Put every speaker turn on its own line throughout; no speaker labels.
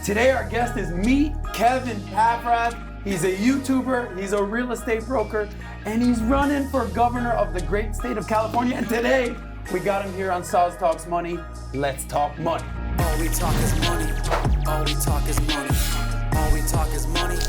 Today our guest is Meet Kevin Paffrath. He's a YouTuber, he's a real estate broker, and he's running for governor of the great state of California. And today, we got him here on Sos Talks Money. Let's talk money.
All we talk is money. All we talk is money. All we talk is money.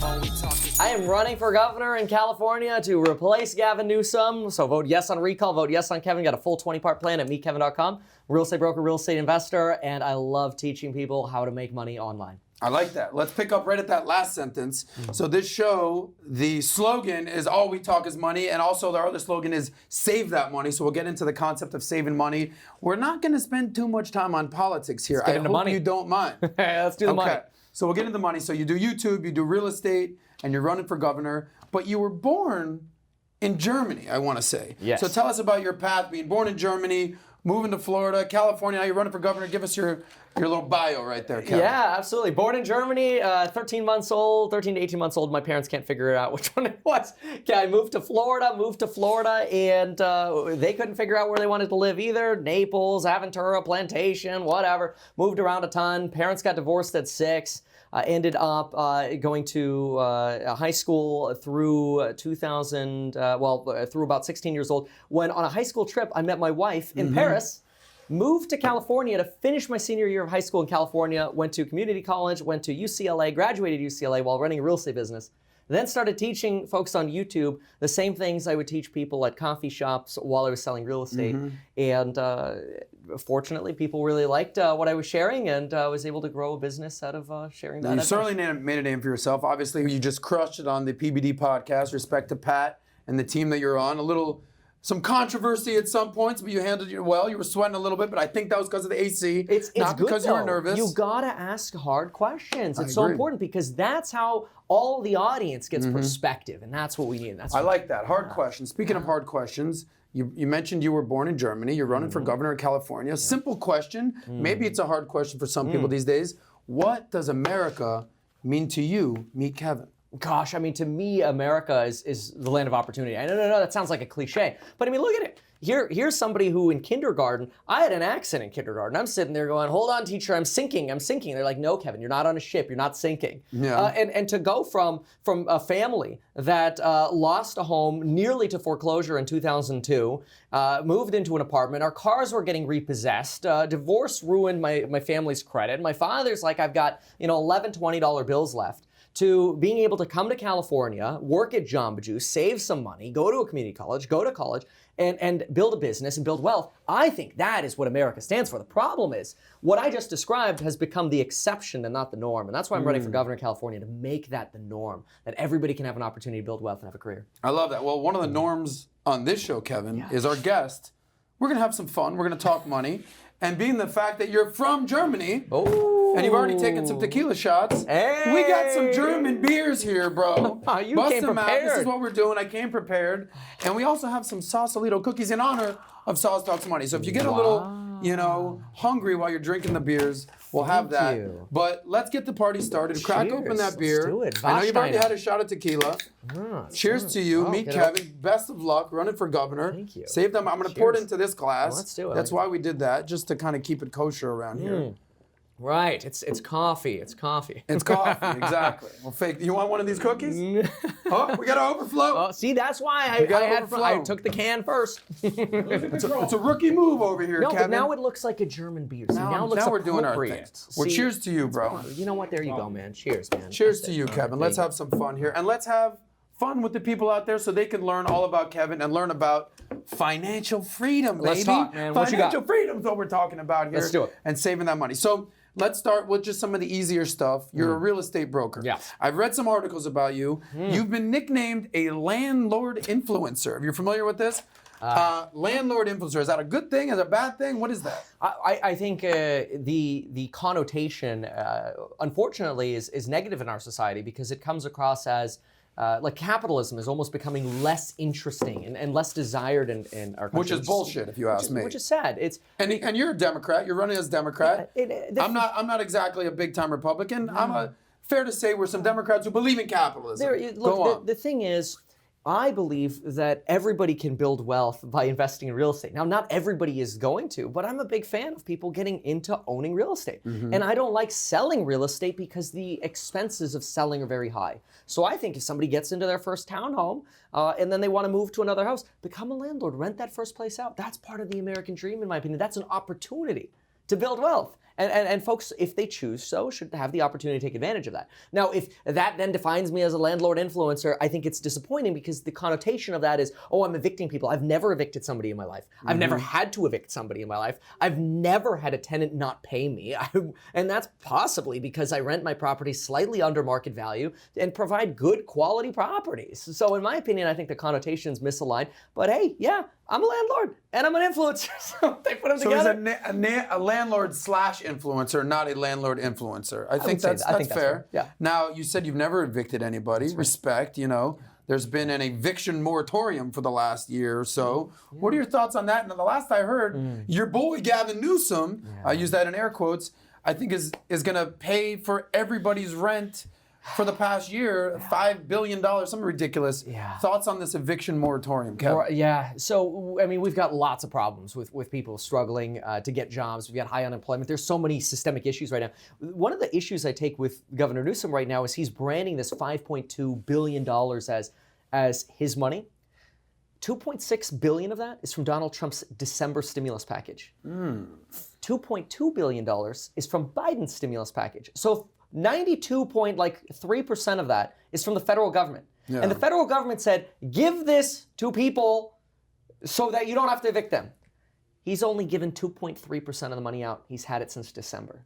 All we talk is money.
I am running for governor in California to replace Gavin Newsom. So vote yes on recall, vote yes on Kevin. Got a full 20-part plan at meetkevin.com. Real estate broker, real estate investor, and I love teaching people how to make money online.
I like that. Let's pick up right at that last sentence. So this show, the slogan is all we talk is money, and also our other slogan is save that money. So we'll get into the concept of saving money. We're not going to spend too much time on politics here.
Let's get into
hope
money.
You don't mind.
Let's do the money.
So we'll get into the money. So you do YouTube, you do real estate, and you're running for governor, but you were born in Germany, I want to say.
Yes.
So tell us about your path, being born in Germany, moving to Florida, California, now you're running for governor. Give us your little bio right there, Kevin.
Yeah, absolutely. Born in Germany, 13 to 18 months old. My parents can't figure out which one it was. Okay, I moved to Florida, and they couldn't figure out where they wanted to live either. Naples, Aventura, Plantation, whatever. Moved around a ton. Parents got divorced at 6. Ended up going to high school through 2000, through about 16 years old, when on a high school trip, I met my wife in Paris, moved to California to finish my senior year of high school in California, went to community college, went to UCLA, graduated UCLA while running a real estate business, then started teaching folks on YouTube the same things I would teach people at coffee shops while I was selling real estate. And fortunately, people really liked what I was sharing, and I was able to grow a business out of sharing that.
You certainly made a name for yourself. Obviously, you just crushed it on the PBD podcast. Respect to Pat and the team that you're on. Some controversy at some points, but you handled it well. You were sweating a little bit, but I think that was because of the AC.
It's
not
good,
because you were nervous.
You gotta ask hard questions. It's
I
so
agree.
important because that's how all the audience gets perspective, and that's what we need.
I like that. Hard questions. Speaking of hard questions, you mentioned you were born in Germany. You're running for governor of California. Simple question. Maybe it's a hard question for some people these days. What does America mean to you, Meet Kevin?
Gosh, I mean, to me, America is the land of opportunity. I know, that sounds like a cliche, but I mean, look at it. Here's somebody who in kindergarten, I had an accent in kindergarten. I'm sitting there going, hold on, teacher, I'm sinking. They're like, no, Kevin, you're not on a ship, you're not sinking.
Yeah.
And to go from a family that lost a home nearly to foreclosure in 2002, moved into an apartment, our cars were getting repossessed, divorce ruined my family's credit. My father's like, I've got $11, $20 bills left. To being able to come to California, work at Jamba Juice, save some money, go to a community college, go to college, and build a business and build wealth. I think that is what America stands for. The problem is, what I just described has become the exception and not the norm. And that's why I'm running for governor of California, to make that the norm, that everybody can have an opportunity to build wealth and have a career.
I love that. Well, one of the norms on this show, Kevin, is our guest. We're going to have some fun. We're going to talk money. And being the fact that you're from Germany, and you've already taken some tequila shots,
Hey!
we got some German beers here, bro.
You
Bust
came
them out. This is
prepared.
what we're doing. I came prepared. And we also have some Sausalito cookies in honor of Sos Talks Money. So if you get a little, hungry while you're drinking the beers, we'll have that.
you.
But let's get the party started. Crack open
Cheers.
that beer.
Let's do it.
I know you've already
Warsteiner.
had a shot of tequila. Cheers to you. Meet
get it
Kevin. Best of luck. Running for governor.
Thank you.
Save them. I'm going to pour it
Cheers.
into this glass.
Let's do it.
That's why we did that, just to kind of keep it kosher around here.
Right, it's coffee, it's coffee.
It's coffee, exactly. Well, fake. You want one of these cookies? Oh, we got to overflow.
Oh, see, that's why
gotta
I
overflow.
took the can first.
It's a rookie move over here,
No,
Kevin.
but now it looks like a German beer. See, now it looks
we're doing our
appropriate.
thing. Well,
See,
cheers to you, bro.
You know what? There you go, man. Cheers, man.
Cheers
That's
to
it.
you,
All right,
Kevin.
there
Let's
you
have some fun here. And let's have fun with the people out there so they can learn all about Kevin and learn about financial freedom, baby.
Let's talk, man. What you got?
Financial freedom is what we're talking about here.
Let's do it.
And saving that money. So let's start with just some of the easier stuff. You're a real estate broker.
Yes.
I've read some articles about you. You've been nicknamed a landlord influencer. You're familiar with this? Landlord influencer. Is that a good thing? Is it a bad thing? What is that?
I think the connotation, unfortunately, is negative in our society because it comes across as like capitalism is almost becoming less interesting and less desired in our country.
Which is bullshit, if you ask me.
Which is sad. It's
And you're a Democrat. You're running as Democrat. I'm not exactly a big time Republican. Fair to say we're some Democrats who believe in capitalism.
Look, the thing is, I believe that everybody can build wealth by investing in real estate. Now, not everybody is going to, but I'm a big fan of people getting into owning real estate. And I don't like selling real estate because the expenses of selling are very high. So I think if somebody gets into their first townhome and then they want to move to another house, become a landlord, rent that first place out. That's part of the American dream, in my opinion. That's an opportunity to build wealth. And folks, if they choose so, should have the opportunity to take advantage of that. Now, if that then defines me as a landlord influencer, I think it's disappointing because the connotation of that is, oh, I'm evicting people. I've never evicted somebody in my life. I've never had to evict somebody in my life. I've never had a tenant not pay me. And that's possibly because I rent my property slightly under market value and provide good quality properties. So in my opinion, I think the connotation's misaligned. But hey, yeah, I'm a landlord and I'm an influencer. So they put them together.
So he's a landlord slash influencer, not a landlord influencer. I think that's fair.
Fair. Yeah.
Now, you said you've never evicted anybody. Respect, There's been an eviction moratorium for the last year or so. Yeah. What are your thoughts on that? And the last I heard, your boy Gavin Newsom, I use that in air quotes, I think is going to pay for everybody's rent for the past year, $5 billion, something ridiculous. Yeah. Thoughts on this eviction moratorium, Kevin?
So, I mean, we've got lots of problems with people struggling to get jobs. We've got high unemployment. There's so many systemic issues right now. One of the issues I take with Governor Newsom right now is he's branding this $5.2 billion as his money. $2.6 billion of that is from Donald Trump's December stimulus package. $2.2 billion is from Biden's stimulus package. So 92.3% of that is from the federal government. Yeah. And the federal government said, give this to people so that you don't have to evict them. He's only given 2.3% of the money out. He's had it since December.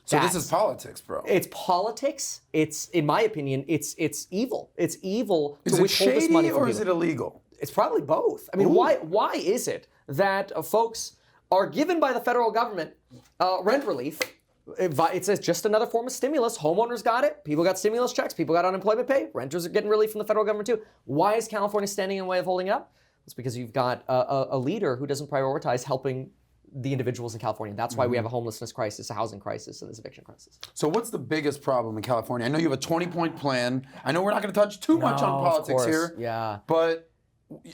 So this is politics, bro.
It's politics. It's, in my opinion, it's evil. It's evil to withhold
shady
this money from
or
people.
Is it illegal?
It's probably both. I mean, why is it that folks are given by the federal government rent relief? It says just another form of stimulus. Homeowners got it. People got stimulus checks. People got unemployment pay. Renters are getting relief from the federal government too. Why is California standing in the way of holding it up? It's because you've got a leader who doesn't prioritize helping the individuals in California. That's why we have a homelessness crisis, a housing crisis, and this eviction crisis.
So what's the biggest problem in California? I know you have a 20-point plan. I know we're not going to touch too much on politics here.
Yeah.
But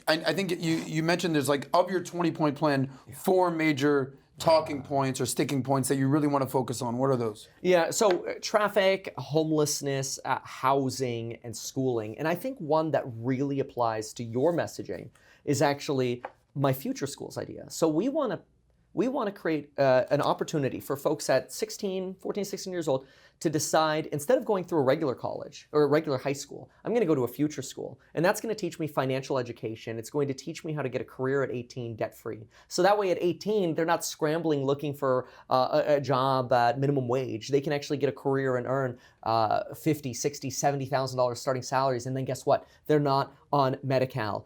I think you mentioned there's of your 20-point plan, 4 major talking points or sticking points that you really want to focus on. What are those?
Yeah, so traffic, homelessness, housing, and schooling. And I think one that really applies to your messaging is actually my future schools idea. So we want to create an opportunity for folks at 14, 16 years old to decide, instead of going through a regular college or a regular high school, I'm going to go to a future school. And that's going to teach me financial education. It's going to teach me how to get a career at 18 debt-free. So that way at 18, they're not scrambling looking for a job at minimum wage. They can actually get a career and earn $50,000, $60,000, $70,000 starting salaries. And then guess what? They're not on Medi-Cal,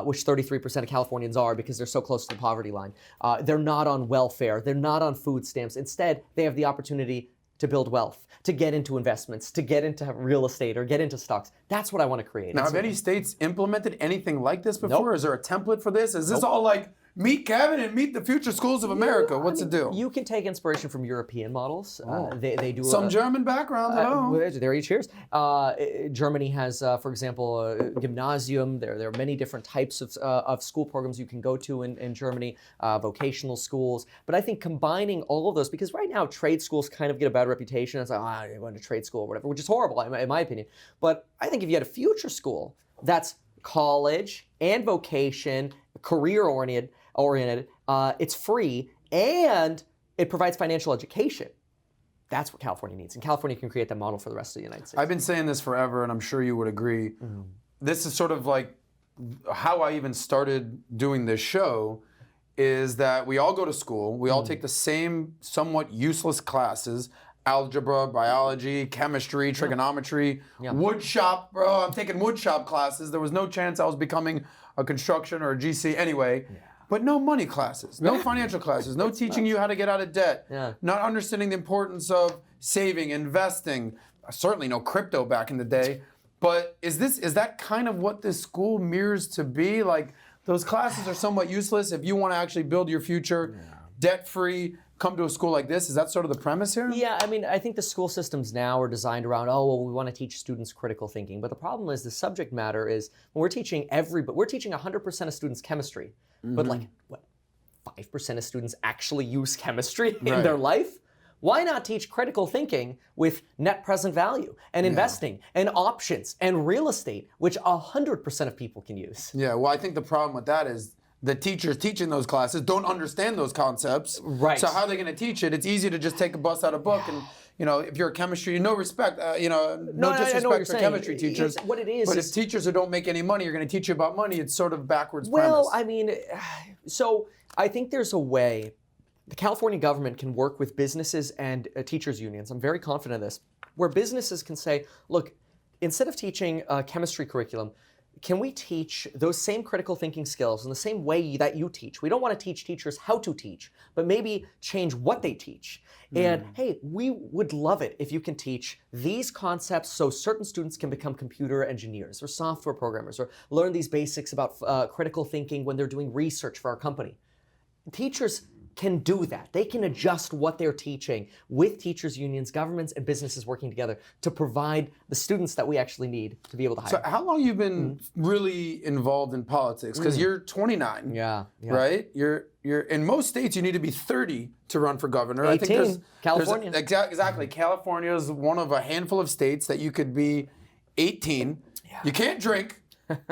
which 33% of Californians are because they're so close to the poverty line. They're not on welfare. They're not on food stamps. Instead, they have the opportunity to build wealth, to get into investments, to get into real estate or get into stocks. That's what I want to create.
Now, have any states implemented anything like this before?
Nope.
Is there a template for this? Is this all like, meet Kevin and meet the future schools of America? What's the deal?
You can take inspiration from European models. They do
some German background.
There you cheers. Germany has, for example, a gymnasium. There are many different types of school programs you can go to in Germany, vocational schools. But I think combining all of those, because right now trade schools kind of get a bad reputation. It's like, you're going to trade school or whatever, which is horrible in my opinion. But I think if you had a future school that's college and vocation, career-oriented, it's free, and it provides financial education. That's what California needs. And California can create that model for the rest of the United States.
I've been saying this forever, and I'm sure you would agree. Mm-hmm. This is sort of like how I even started doing this show, is that we all go to school. We all take the same somewhat useless classes: algebra, biology, chemistry, trigonometry, wood shop. Bro, I'm taking wood shop classes. There was no chance I was becoming a construction or a GC anyway. Yeah. But no money classes, no financial classes, no teaching you how to get out of debt, not understanding the importance of saving, investing, certainly no crypto back in the day. But is that kind of what this school mirrors to be? Like, those classes are somewhat useless if you want to actually build your future debt-free, come to a school like this? Is that sort of the premise here?
Yeah, I mean, I think the school systems now are designed around, oh, well, we want to teach students critical thinking. But the problem is the subject matter is when we're teaching 100% of students chemistry, but like, what, 5% of students actually use chemistry in their life? Why not teach critical thinking with net present value and investing and options and real estate, which 100% of people can use?
Yeah, well, I think the problem with that is the teachers teaching those classes don't understand those concepts.
Right.
So how are they going to teach it? It's easy to just take a bus out of book and, you know, if you're a chemistry, no respect, no disrespect for chemistry teachers.
What it is,
but if teachers who don't make any money are going to teach you about money, it's sort of backwards
well,
premise.
I mean, so I think there's a way the California government can work with businesses and teachers unions. I'm very confident of this, where businesses can say, look, instead of teaching a chemistry curriculum, can we teach those same critical thinking skills in the same way that you teach? We don't want to teach teachers how to teach, but maybe change what they teach. And hey, we would love it if you can teach these concepts so certain students can become computer engineers or software programmers or learn these basics about critical thinking when they're doing research for our company. Teachers can do that. They can adjust what they're teaching with teachers unions, governments, and businesses working together to provide the students that we actually need to be able to hire.
So how long you been really involved in politics? Because you're 29, right? You're in most states you need to be 30 to run for governor.
18,
I think
California.
Exactly. California is one of a handful of states that you could be 18. Yeah. You can't drink,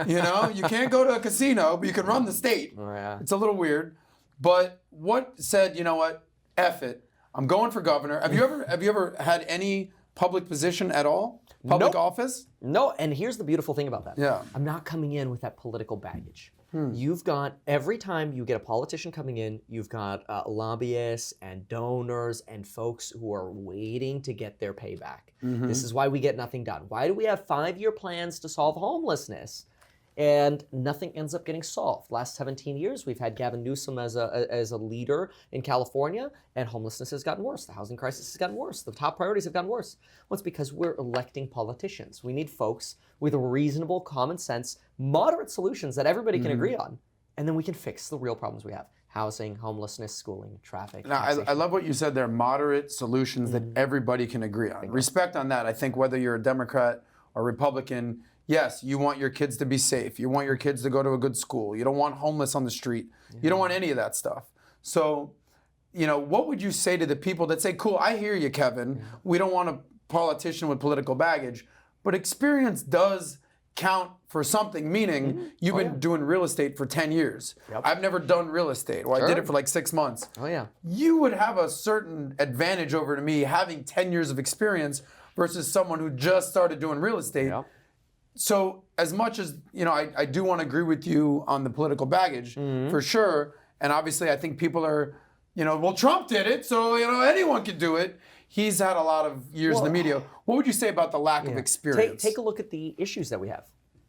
you know, you can't go to a casino, but you can run the state.
Oh, yeah.
It's a little weird. But what said, you know what, F it, I'm going for governor. Have you ever had any public position at all? Public office?
No, and here's the beautiful thing about that.
Yeah.
I'm not coming in with that political baggage. You've got, every time you get a politician coming in, you've got lobbyists and donors and folks who are waiting to get their payback. This is why we get nothing done. Why do we have 5-year plans to solve homelessness? And nothing ends up getting solved. Last 17 years, we've had Gavin Newsom as a leader in California, and homelessness has gotten worse. The housing crisis has gotten worse. The top priorities have gotten worse. Well, it's because we're electing politicians. We need folks with a reasonable, common sense, moderate solutions that everybody can agree on, and then we can fix the real problems we have. Housing, homelessness, schooling, traffic.
Now, I love what you said there, moderate solutions that everybody can agree on. Respect on that. I think whether you're a Democrat or Republican, yes, you want your kids to be safe. You want your kids to go to a good school. You don't want homeless on the street. You don't want any of that stuff. So, you know, what would you say to the people that say, cool, I hear you, Kevin. We don't want a politician with political baggage, but experience does count for something, meaning you've been doing real estate for 10 years. I've never done real estate. Well, I did it for like 6 months. You would have a certain advantage over to me having 10 years of experience versus someone who just started doing real estate. So as much as, you know, I do want to agree with you on the political baggage, for sure. And obviously I think people are, you know, well, Trump did it, so, you know, anyone can do it. He's had a lot of years in the media. What would you say about the lack of experience?
Take a look at the issues that we have.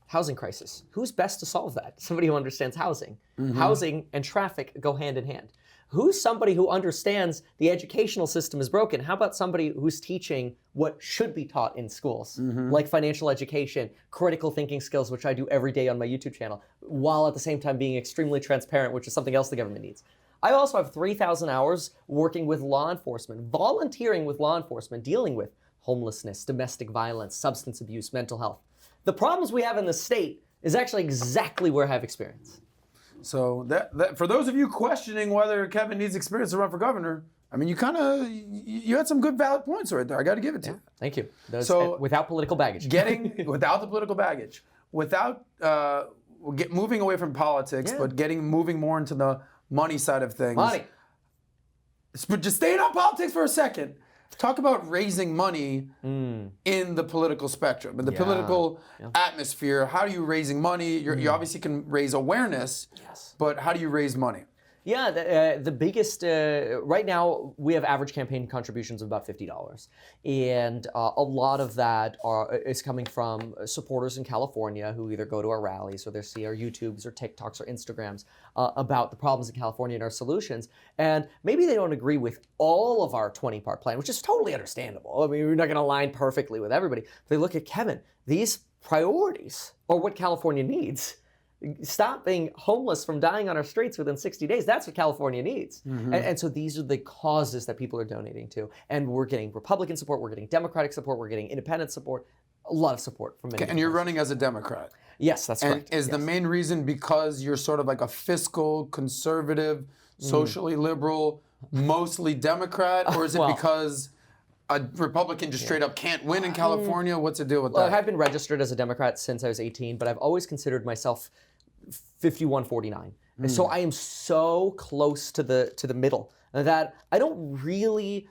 Housing crisis. Who's best to solve that? Somebody who understands housing. Housing and traffic go hand in hand. Who's somebody who understands the educational system is broken? How about somebody who's teaching what should be taught in schools, like financial education, critical thinking skills, which I do every day on my YouTube channel, while at the same time being extremely transparent, which is something else the government needs. I also have 3,000 hours working with law enforcement, volunteering with law enforcement, dealing with homelessness, domestic violence, substance abuse, mental health. The problems we have in the state is actually exactly where I have experience.
So that for those of you questioning whether Kevin needs experience to run for governor, I mean, you had some good valid points right there. I got to give it to you.
Thank you.
So
without political baggage.
Without the political baggage, without moving away from politics, but moving more into the money side of things.
Money.
But just staying on politics for a second. Talk about raising money in the political spectrum, in the political atmosphere. How are you raising money? You obviously can raise awareness, but how do you raise money?
Yeah, the biggest, right now we have average campaign contributions of about $50. And a lot of that is coming from supporters in California who either go to our rallies or they see our YouTubes or TikToks or Instagrams about the problems in California and our solutions. And maybe they don't agree with all of our 20-part plan, which is totally understandable. I mean, we're not going to align perfectly with everybody. But they look at Kevin, these priorities are what California needs. stopping homeless from dying on our streets within 60 days. That's what California needs. And so these are the causes that people are donating to. And we're getting Republican support, we're getting Democratic support, we're getting independent support, a lot of support from many.
And you're running as a Democrat.
Yes, that's correct.
And is the main reason because you're sort of like a fiscal, conservative, socially liberal, mostly Democrat? Or is it because a Republican just straight up can't win in California? What's the deal with that?
I've been registered as a Democrat since I was 18, but I've always considered myself 51-49. And so I am so close to the middle that I don't really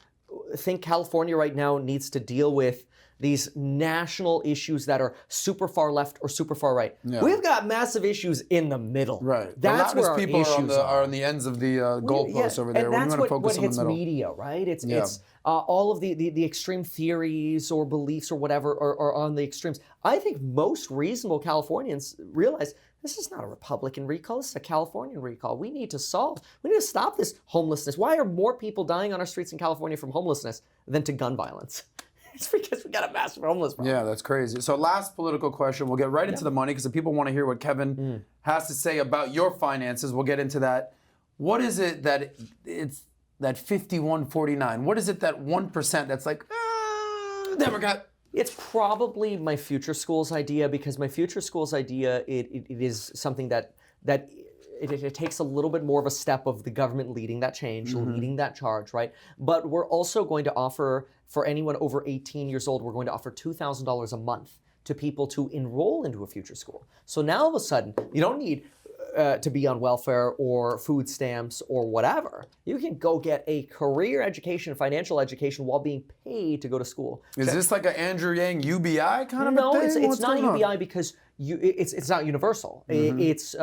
think California right now needs to deal with these national issues that are super far left or super far right. Yeah. We've got massive issues in the middle.
Right.
That's where our
people
issues
are on the ends of the goalposts over there.
And that's
what
hits media, right? It's all of the extreme theories or beliefs or whatever are on the extremes. I think most reasonable Californians realize this is not a Republican recall. This is a Californian recall. We need to stop this homelessness. Why are more people dying on our streets in California from homelessness than to gun violence? It's because we got a massive homeless problem.
Yeah, that's crazy. So last political question. We'll get right into the money because the people want to hear what Kevin has to say about your finances. We'll get into that. What is it that it's that 51-49? What is it that 1% that's like, Democrat?
It's probably my future schools idea, because my future schools idea, it is something that it takes a little bit more of a step of the government leading that change, leading that charge, right? But we're also going to offer, for anyone over 18 years old, we're going to offer $2,000 a month to people to enroll into a future school. So now all of a sudden, you don't need to be on welfare or food stamps or whatever. You can go get a career education, financial education while being paid to go to school.
Is this like an Andrew Yang UBI kind of
a thing? No,
it's
not UBI because it's not universal. It's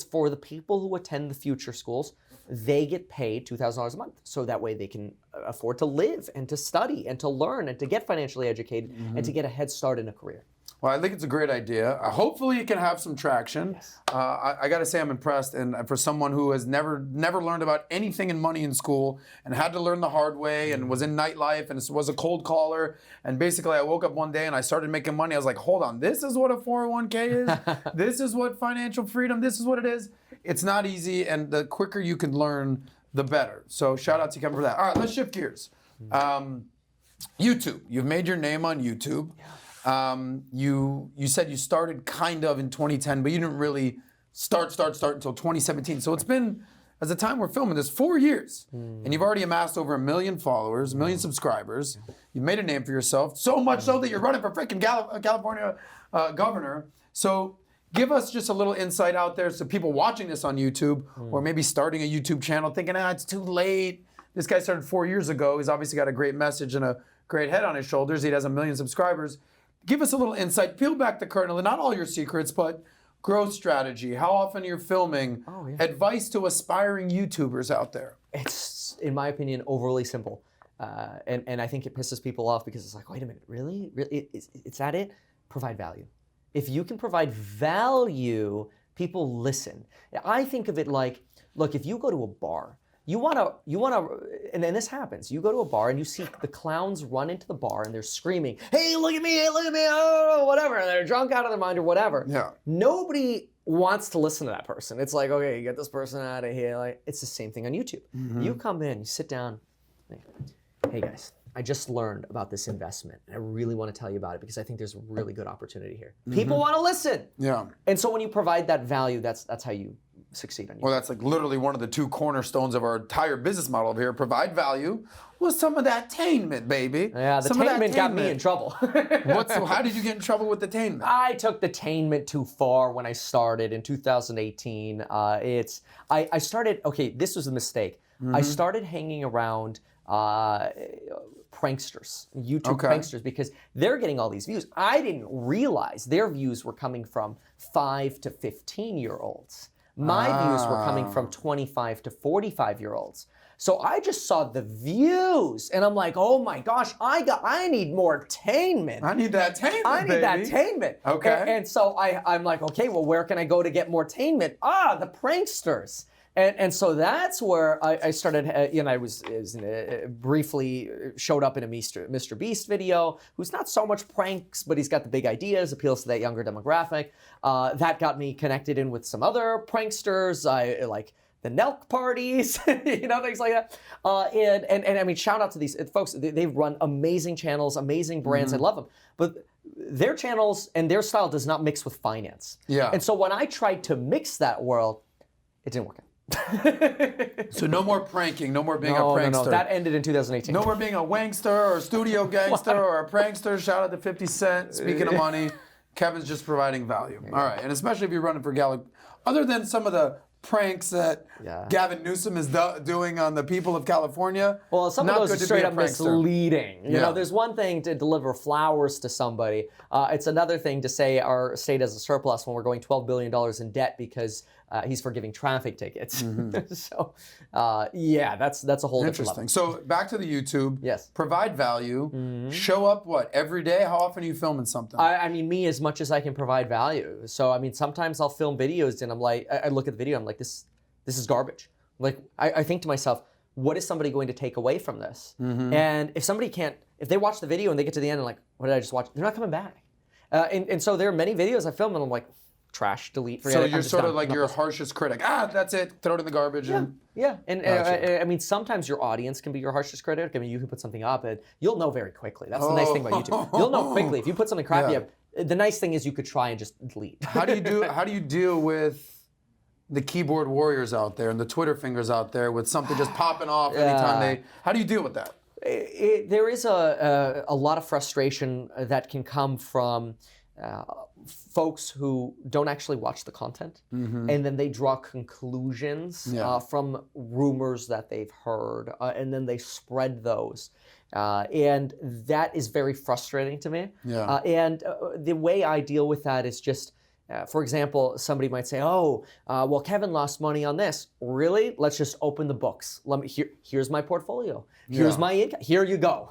for the people who attend the future schools. They get paid $2,000 a month, so that way they can afford to live and to study and to learn and to get financially educated and to get a head start in a career.
Well, I think it's a great idea. Hopefully it can have some traction.
Yes.
I got to say I'm impressed, and for someone who has never learned about anything in money in school and had to learn the hard way and was in nightlife and was a cold caller, and basically I woke up one day and I started making money. I was like, hold on, this is what a 401k is? This is what financial freedom, this is what it is? It's not easy, and the quicker you can learn, the better. So shout out to Kevin for that. All right, let's shift gears. YouTube. You've made your name on YouTube. You said you started kind of in 2010, but you didn't really start until 2017. So it's been, as the time we're filming this, 4 years. And you've already amassed over 1 million followers, 1 million subscribers. You've made a name for yourself, so much so that you're running for freaking California governor. So give us just a little insight out there so people watching this on YouTube or maybe starting a YouTube channel thinking, it's too late. This guy started 4 years ago. He's obviously got a great message and a great head on his shoulders. He has 1 million subscribers. Give us a little insight. Peel back the curtain. Not all your secrets, but growth strategy. How often you're filming. Advice to aspiring YouTubers out there.
It's, in my opinion, overly simple. And I think it pisses people off because it's like, wait a minute, really? Is that it? Provide value. If you can provide value, people listen. I think of it like, look, if you go to a bar, you wanna, and then this happens. You go to a bar and you see the clowns run into the bar and they're screaming, hey, look at me, oh, whatever. And they're drunk out of their mind or whatever. Yeah. Nobody wants to listen to that person. It's like, okay, get this person out of here. Like, it's the same thing on YouTube. You come in, you sit down, hey guys, I just learned about this investment and I really want to tell you about it because I think there's a really good opportunity here. People want to listen. Yeah. And so when you provide that value, that's how you succeed on YouTube.
Well, that's like literally one of the 2 cornerstones of our entire business model over here. Provide value with some of that attainment, baby.
Yeah, the attainment got me in trouble.
How did you get in trouble with attainment?
I took the attainment too far when I started in 2018. I started, okay, this was a mistake. I started hanging around pranksters, YouTube pranksters, because they're getting all these views. I didn't realize their views were coming from 5 to 15-year-olds. My views were coming from 25 to 45-year-olds. So I just saw the views, and I'm like, oh my gosh, I need more attainment.
I need that attainment,
that attainment. Okay. And so I'm like, okay, well, where can I go to get more attainment? The pranksters. And so that's where I started, I was briefly showed up in a Mr. Beast video, who's not so much pranks, but he's got the big ideas, appeals to that younger demographic. That got me connected in with some other pranksters, like the Nelk parties, things like that. And I mean, shout out to these folks. They run amazing channels, amazing brands. I love them. But their channels and their style does not mix with finance.
Yeah.
And so when I tried to mix that world, it didn't work out.
So no more pranking, no more being a
No,
prankster.
that ended in 2018.
No more being a wankster or a studio gangster or a prankster. Shout out to 50 Cent. Speaking of money, Kevin's just providing value. All right, and especially if you're running for other than some of the pranks that Gavin Newsom is doing on the people of California.
Well, some of those are straight up misleading. You
Yeah.
know, there's one thing to deliver flowers to somebody. It's another thing to say our state has a surplus when we're going $12 billion in debt because he's forgiving traffic tickets. So, that's a whole different level.
Interesting. So back to the YouTube.
Yes.
Provide value. Show up every day? How often are you filming something?
I mean, me as much as I can provide value. So, I mean, sometimes I'll film videos and I'm like, I look at the video, I'm like, this is garbage. Like, I think to myself, what is somebody going to take away from this? And if somebody if they watch the video and they get to the end and like, what did I just watch? They're not coming back. And so there are many videos I film and I'm like, trash, delete, forget
So
it.
you're sort of like your harshest critic. That's it. Throw it in the garbage.
Yeah, and
Gotcha.
I mean, sometimes your audience can be your harshest critic. I mean, you can put something up and you'll know very quickly. That's the nice thing about YouTube. You'll know quickly. If you put something crappy up, the nice thing is you could try and just delete.
How do you deal with the keyboard warriors out there and the Twitter fingers out there with something just popping off anytime how do you deal with that?
There is a lot of frustration that can come from folks who don't actually watch the content, and then they draw conclusions from rumors that they've heard, and then they spread those. And that is very frustrating to me. And the way I deal with that is just, for example, somebody might say, well, Kevin lost money on this. Really? Let's just open the books. Here's my portfolio. Here's my income. Here you go.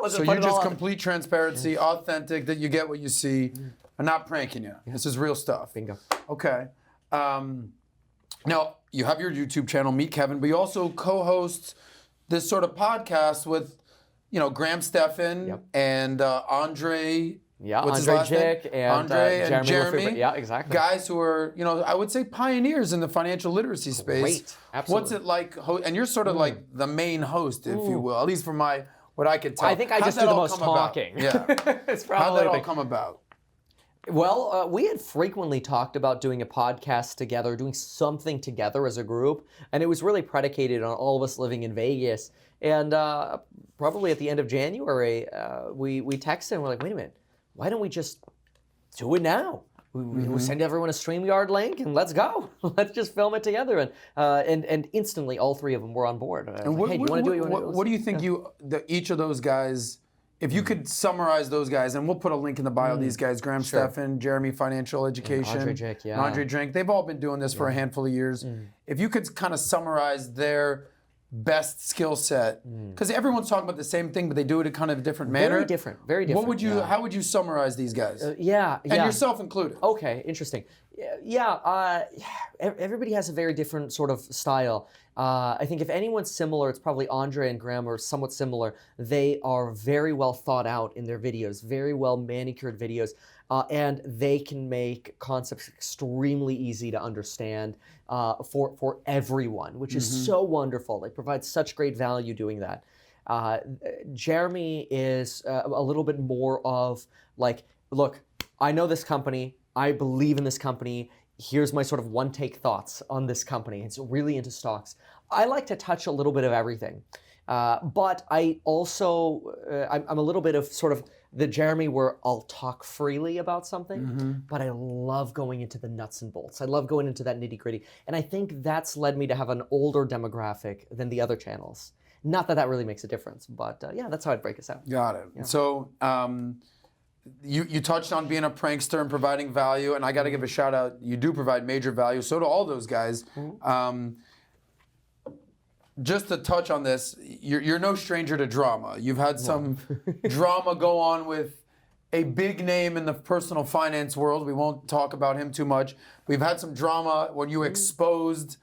So you're just complete transparency, authentic, that you get what you see. I'm not pranking you. This is real stuff.
Bingo.
Okay. Now, you have your YouTube channel, Meet Kevin, but you also co-host this sort of podcast with, Graham Stephan and Andre.
Yeah,
what's his
Andre
last name?
Jick and Jeremy. Yeah, exactly.
Guys who are, I would say pioneers in the financial literacy space.
Great. Absolutely.
What's it like? And you're sort of like the main host, if you will, at least from what I could tell.
I think I just do the most talking.
Yeah.
It's
How'd
probably
that all come about?
Well, we had frequently talked about doing a podcast together, doing something together as a group, and it was really predicated on all of us living in Vegas. And probably at the end of January, we texted and we're like, wait a minute, why don't we just do it now? We send everyone a StreamYard link and let's go. Let's just film it together. And instantly, all three of them were on board.
And what,
hey, do you want to do it?
What do you think each of those guys, if you could summarize those guys, and we'll put a link in the bio, these guys, Graham Stephan, Jeremy Financial Education,
Andre Jick,
Andre Jick, they've all been doing this for a handful of years. If you could kind of summarize their best skill set, because everyone's talking about the same thing, but they do it in kind of a different manner.
Very different.
What would you? How would you summarize these guys? And
Yeah.
yourself included.
Okay, interesting. Everybody has a very different sort of style. I think if anyone's similar, it's probably Andre and Graham are somewhat similar. They are very well thought out in their videos, very well manicured videos, and they can make concepts extremely easy to understand for everyone, which is so wonderful. They provide such great value doing that. Jeremy is a little bit more of like, look, I know this company, I believe in this company, here's my sort of one-take thoughts on this company. It's really into stocks. I like to touch a little bit of everything. But I also, I'm a little bit of sort of the Jeremy where I'll talk freely about something, but I love going into the nuts and bolts. I love going into that nitty-gritty. And I think that's led me to have an older demographic than the other channels. Not that that really makes a difference, but that's how I'd break us out.
Got it. Yeah. So you touched on being a prankster and providing value, and I got to give a shout out. You do provide major value. So do all those guys. Just to touch on this, you're no stranger to drama. You've had some drama go on with a big name in the personal finance world. We won't talk about him too much. We've had some drama when you exposed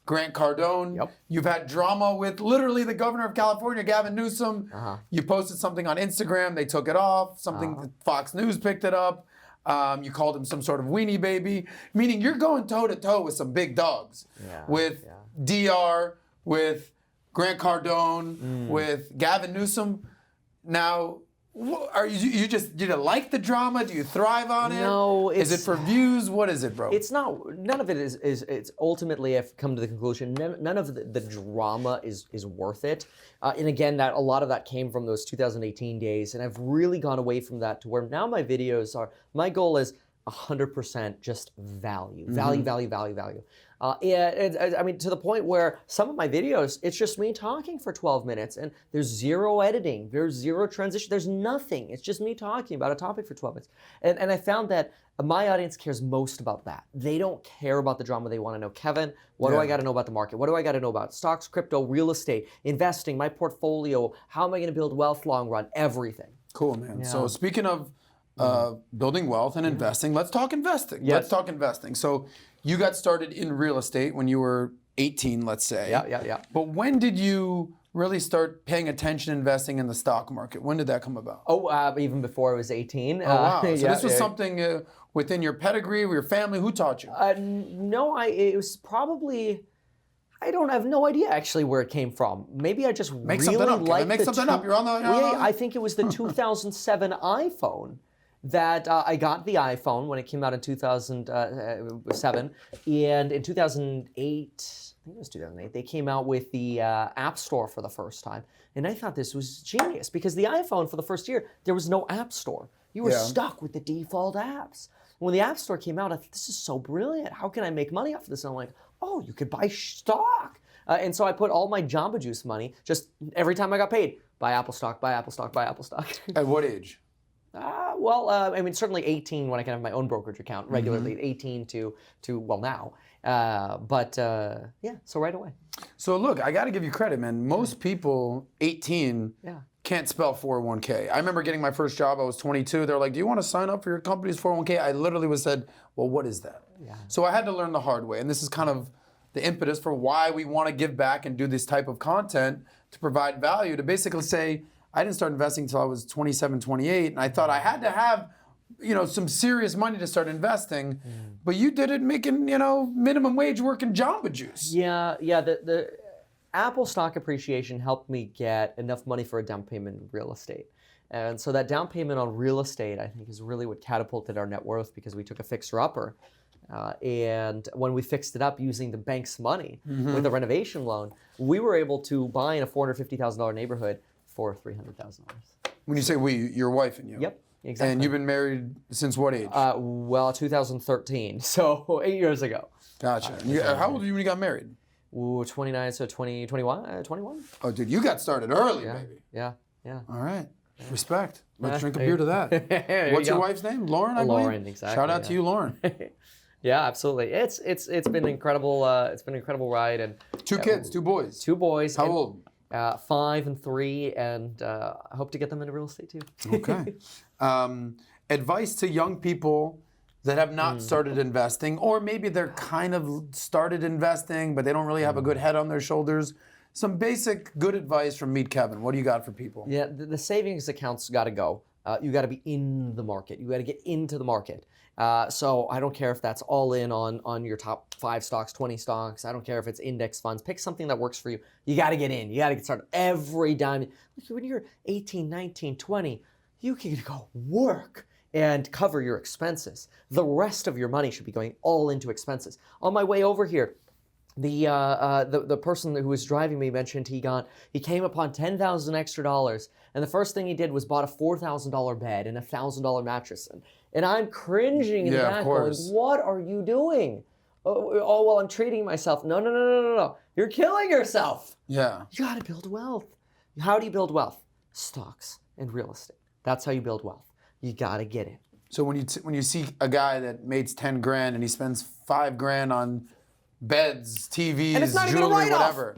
Grant Cardone.
Yep.
You've had drama with literally the governor of California, Gavin Newsom. You posted something on Instagram. They took it off. Something Fox News picked it up. You called him some sort of weenie baby. Meaning you're going toe-to-toe with some big dogs. With DR, with Grant Cardone, with Gavin Newsom. Now, are you just, do you like the drama? Do you thrive on it?
No,
is it for views? What is it, bro?
It's not. None of it is. It's ultimately, I've come to the conclusion. None of the drama is worth it. And again, that a lot of that came from those 2018 days, and I've really gone away from that to where now my videos are. My goal is 100% just value, value. I mean, to the point where some of my videos, it's just me talking for 12 minutes, and there's zero editing, there's zero transition, there's nothing. It's just me talking about a topic for 12 minutes. And I found that my audience cares most about that. They don't care about the drama. They want to know, Kevin, what do I got to know about the market? What do I got to know about stocks, crypto, real estate, investing, my portfolio? How am I going to build wealth long run? Everything.
Cool, man. So speaking of building wealth and investing, let's talk investing. Let's talk investing. So you got started in real estate when you were 18, let's say.
Yeah.
But when did you really start paying attention investing in the stock market? When did that come about?
Even before I was 18.
Oh, wow. So this was something within your pedigree, with your family. Who taught you?
No, it was probably... I have no idea actually where it came from. Maybe I just
Make
really
something up.
liked
Make something up. You're on the...
I think it was the 2007 iPhone that I got the iPhone when it came out in 2007. And in 2008, I think it was 2008, they came out with the App Store for the first time. And I thought this was genius because the iPhone for the first year, there was no App Store. You were stuck with the default apps. When the App Store came out, I thought, this is so brilliant. How can I make money off of this? And I'm like, oh, you could buy stock. And so I put all my Jamba Juice money, just every time I got paid, buy Apple stock, buy Apple stock, buy Apple stock.
At what age?
I mean, certainly 18 when I can have my own brokerage account regularly, 18 to well, now. So right away.
So look, I got to give you credit, man. Most people, 18, can't spell 401k. I remember getting my first job, I was 22. They're like, do you want to sign up for your company's 401k? I literally was said, well, what is that? So I had to learn the hard way. And this is kind of the impetus for why we want to give back and do this type of content to provide value, to basically say, I didn't start investing until I was 27, 28, and I thought I had to have, some serious money to start investing, but you did it making, minimum wage working Jamba Juice.
Yeah, the Apple stock appreciation helped me get enough money for a down payment in real estate. And so that down payment on real estate, I think, is really what catapulted our net worth because we took a fixer-upper. And when we fixed it up using the bank's money with a renovation loan, we were able to buy in a $450,000 neighborhood for $300,000.
When you say we, your wife and you?
Yep, exactly.
And you've been married since what age?
2013, so 8 years ago.
Gotcha. How old were you when you got married?
Ooh, 29, so 21?
Oh, dude, you got started early, baby.
Yeah.
All right. Respect. Let's drink a beer to that. What's your wife's name? Lauren, I believe?
Lauren, exactly.
Shout out to you, Lauren.
Yeah, absolutely. It's been incredible. It's been an incredible ride, and
2 kids, 2 boys.
2 boys.
How old?
5 and 3, and I hope to get them into real estate too.
Okay. Advice to young people that have not started investing, or maybe they're kind of started investing, but they don't really have a good head on their shoulders. Some basic good advice from Meet Kevin. What do you got for people?
Yeah, the savings accounts got to go. You got to be in the market. You got to get into the market. So I don't care if that's all in on your top 5 stocks, 20 stocks. I don't care if it's index funds. Pick something that works for you. You got to get in. You got to get started every dime. Look, when you're 18, 19, 20, you can go work and cover your expenses. The rest of your money should be going all into expenses. On my way over here, the person who was driving me mentioned he came upon $10,000 extra, and the first thing he did was bought a $4,000 bed and a $1,000 mattress, and I'm cringing in the back going, what are you doing? Oh, well, I'm treating myself. No. You're killing yourself.
Yeah.
You got to build wealth. How do you build wealth? Stocks and real estate. That's how you build wealth. You got to get it.
So when you see a guy that makes 10 grand and he spends 5 grand on beds, TVs,
and it's not
jewelry,
even a write-off.
whatever.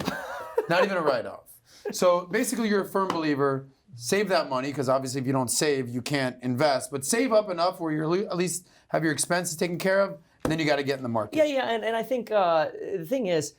Not even a write-off. So basically you're a firm believer, save that money, because obviously if you don't save, you can't invest, but save up enough where you at least have your expenses taken care of, and then you got to get in the market.
Yeah, and I think the thing is,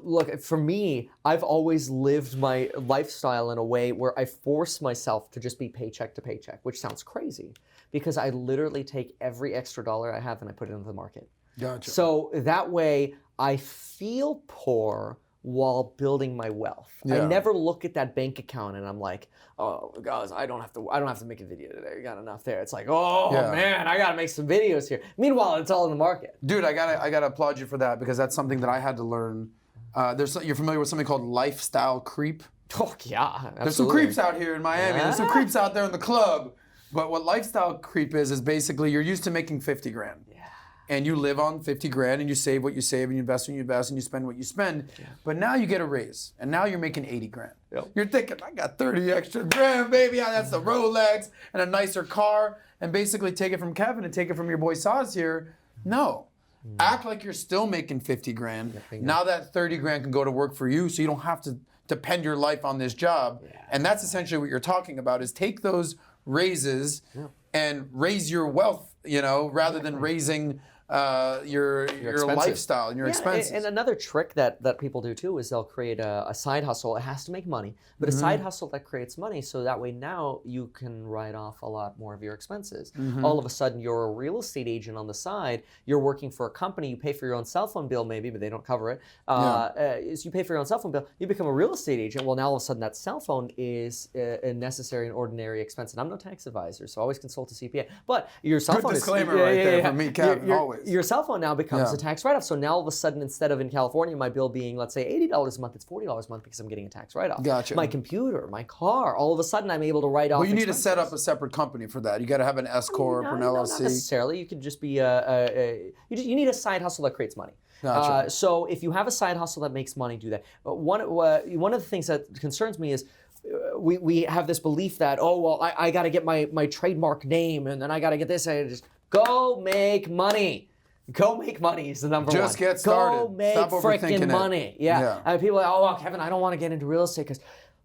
look, for me, I've always lived my lifestyle in a way where I force myself to just be paycheck to paycheck, which sounds crazy because I literally take every extra dollar I have and I put it into the market.
Gotcha.
So that way I feel poor while building my wealth. I
Yeah.
never look at that bank account and I'm like, oh guys, I don't have to make a video today. I got enough there. It's like, oh
Yeah.
man, I gotta make some videos here. Meanwhile, it's all in the market.
Dude, I gotta applaud you for that because that's something that I had to learn. You're familiar with something called lifestyle creep?
Oh yeah, absolutely.
There's some creeps out here in Miami. There's some
Yeah.
creeps out there in the club. But what lifestyle creep is basically you're used to making 50 grand.
Yeah.
And you live on 50 grand and you save what you save and you invest when you invest and you spend what you spend.
Yeah.
But now you get a raise and now you're making 80 grand.
Yep.
You're thinking, I got 30 extra grand, baby. That's the Rolex and a nicer car. And basically take it from Kevin and take it from your boy Saz here. No. Act like you're still making 50 grand. Now that 30 grand can go to work for you so you don't have to depend your life on this job.
Yeah.
And that's essentially what you're talking about is take those raises and raise your wealth, rather than raising your
expenses.
lifestyle and your
Yeah,
expenses.
and another trick that people do too is they'll create a side hustle. It has to make money, but a side hustle that creates money so that way now you can write off a lot more of your expenses. All of a sudden you're a real estate agent on the side, you're working for a company, you pay for your own cell phone bill maybe, but they don't cover it. So you pay for your own cell phone bill, you become a real estate agent. Well, now all of a sudden that cell phone is a necessary and ordinary expense. And I'm no tax advisor, so always consult a CPA. But your cell
Good
phone
disclaimer
is...
right there for me, Kevin, always.
Your cell phone now becomes
Yeah.
a tax write-off. So now all of a sudden, instead of in California, my bill being, let's say, $80 a month, it's $40 a month because I'm getting a tax write-off.
Gotcha.
My computer, my car, all of a sudden I'm able to write off
Well, you need to
expenses.
set up a separate company for that. You got to have an S corp or an
No,
LLC.
not necessarily. You could just be you need a side hustle that creates money.
Gotcha.
So if you have a side hustle that makes money, do that. But one of the things that concerns me is we have this belief that, oh, well, I got to get my trademark name and then I got to get this. I just go make money. Go make money is the number one.
Just get started.
Go make
Stop overthinking
freaking
it.
money. Yeah.
Yeah.
And people are like, oh, well, Kevin, I don't want to get into real estate because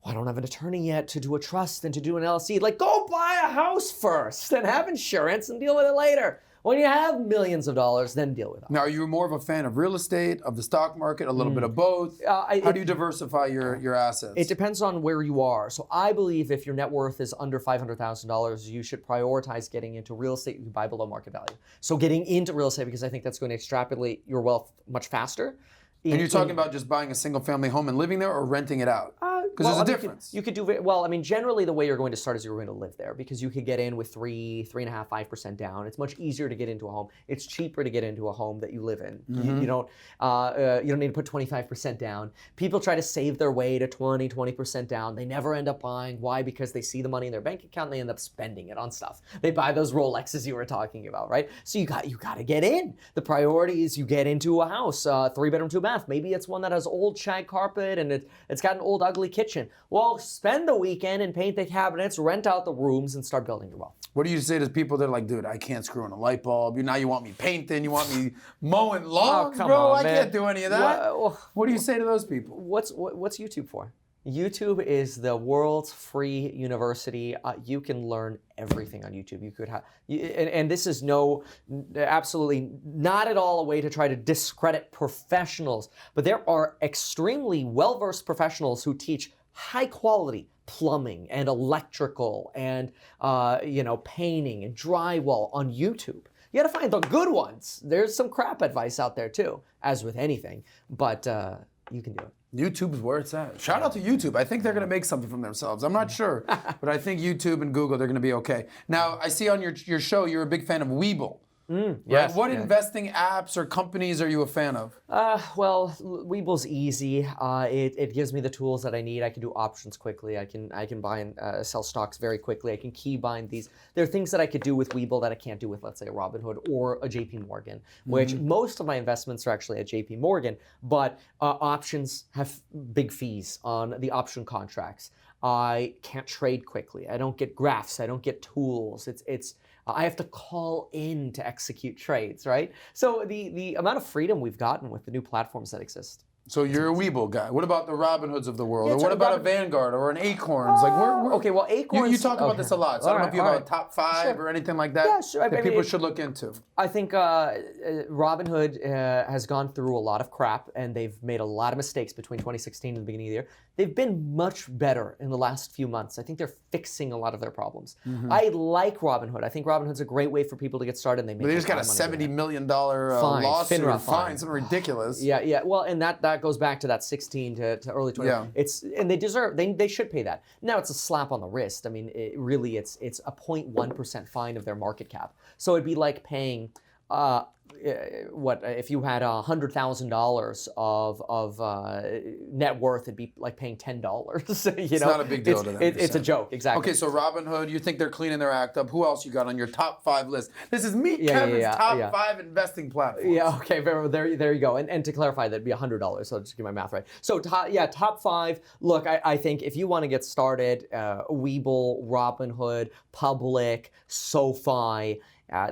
I don't have an attorney yet to do a trust and to do an LLC. Like, go buy a house first and have insurance and deal with it later. When you have millions of dollars, then deal with it.
Now, are you more of a fan of real estate, of the stock market, a little bit of both? How do you diversify your assets?
It depends on where you are. So I believe if your net worth is under $500,000, you should prioritize getting into real estate you can buy below market value. So getting into real estate because I think that's going to extrapolate your wealth much faster.
And you're talking about just buying a single family home and living there or renting it out? Because there's a difference.
You could do well. I mean, generally the way you're going to start is you're going to live there because you could get in with 3.5%, 5% down. It's much easier to get into a home. It's cheaper to get into a home that you live in. You don't need to put 25% down. People try to save their way to 20% down. They never end up buying. Why? Because they see the money in their bank account and they end up spending it on stuff. They buy those Rolexes you were talking about, right? So you got to get in. The priority is you get into a house, 3-bedroom, 2-bath. Maybe it's one that has old shag carpet and it's got an old ugly kitchen. Well, spend the weekend and paint the cabinets, rent out the rooms, and start building your wealth.
What do you say to people that are like, dude, I can't screw in a light bulb. Now you want me painting, you want me mowing lawns,
come
bro.
on,
I
man.
can't do any of that. What do you say to those people?
What's YouTube for? YouTube is the world's free university. You can learn everything on YouTube. You could have, and this is absolutely not at all a way to try to discredit professionals, but there are extremely well-versed professionals who teach high quality plumbing and electrical and painting and drywall on YouTube. You got to find the good ones. There's some crap advice out there too, as with anything, but you can do it.
YouTube's where it's at. Shout out to YouTube. I think they're going to make something from themselves. I'm not sure, but I think YouTube and Google, they're going to be okay. Now, I see on your show, you're a big fan of Webull. Right?
Yes,
What
yeah.
investing apps or companies are you a fan of?
Well, Webull's easy. It gives me the tools that I need. I can do options quickly. I can buy and sell stocks very quickly. I can key bind these. There are things that I could do with Webull that I can't do with, let's say, a Robinhood or a JP Morgan, which most of my investments are actually at JP Morgan, but options have big fees on the option contracts. I can't trade quickly. I don't get graphs. I don't get tools. I have to call in to execute trades, right? So the amount of freedom we've gotten with the new platforms that exist
So you're a Weeble guy. What about the Robin Hoods of the world?
Yeah,
or
so
what about a
Robin-
Vanguard or an Acorns? Like,
Okay, well, Acorns.
You talk about
okay.
this a lot, so I don't know if you have a top 5 or anything like that
Yeah, sure. I
that
mean,
people should look into.
I think Robinhood has gone through a lot of crap, and they've made a lot of mistakes between 2016 and the beginning of the year. They've been much better in the last few months. I think they're fixing a lot of their problems. I like Robinhood. I think Robinhood's a great way for people to get started. And they make
But they just got a
lot of money doing
$70
it.
million
Fine,
lawsuit
FINRA
or fine, something ridiculous.
Yeah. Well, and that goes back to that 16 to early 20.
Yeah.
And they should pay that. Now it's a slap on the wrist. I mean, it's a 0.1% fine of their market cap. So it'd be like paying what if you had $100,000 of net worth? It'd be like paying $10. It's
not a big deal to them.
It's a joke, exactly.
Okay, so Robinhood, you think they're cleaning their act up. Who else you got on your top 5 list? This is Kevin's top 5 investing platforms.
Yeah, okay, there you go. And to clarify, that'd be $100, so I'll just get my math right. So top 5. Look, I think if you want to get started, Weeble, Robinhood, Public, SoFi,